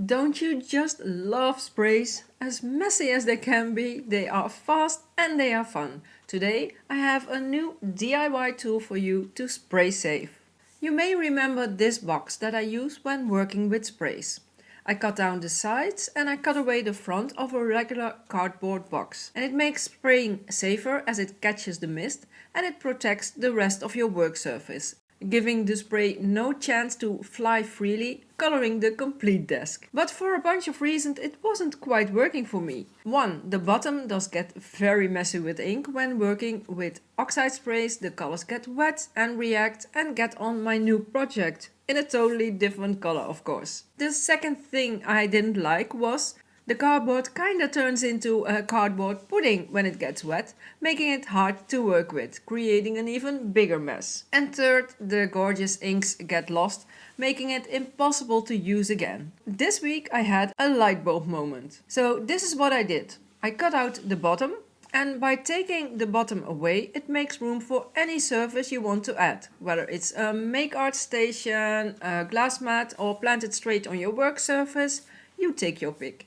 Don't you just love sprays? As messy as they can be, they are fast and they are fun. Today I have a new DIY tool for you to spray safe. You may remember this box that I use when working with sprays. I cut down the sides and I cut away the front of a regular cardboard box. And it makes spraying safer as it catches the mist and it protects the rest of your work surface, giving the spray no chance to fly freely, coloring the complete desk. But for a bunch of reasons it wasn't quite working for me. 1. The bottom does get very messy with ink when working with oxide sprays. The colors get wet and react and get on my new project. In a totally different color, of course. The second thing I didn't like was the cardboard kinda turns into a cardboard pudding when it gets wet, making it hard to work with, creating an even bigger mess. And third, the gorgeous inks get lost, making it impossible to use again. This week I had a light bulb moment. So this is what I did. I cut out the bottom, and by taking the bottom away, it makes room for any surface you want to add, whether it's a make art station, a glass mat, or planted straight on your work surface. You take your pick.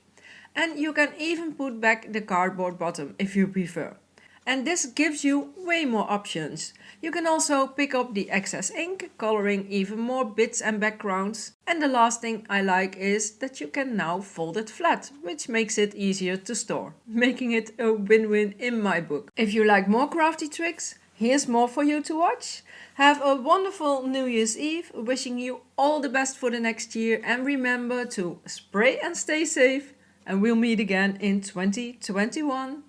And you can even put back the cardboard bottom if you prefer. And this gives you way more options. You can also pick up the excess ink, coloring even more bits and backgrounds. And the last thing I like is that you can now fold it flat, which makes it easier to store, making it a win-win in my book. If you like more crafty tricks, here's more for you to watch. Have a wonderful New Year's Eve, wishing you all the best for the next year, and remember to spray and stay safe, and we'll meet again in 2021.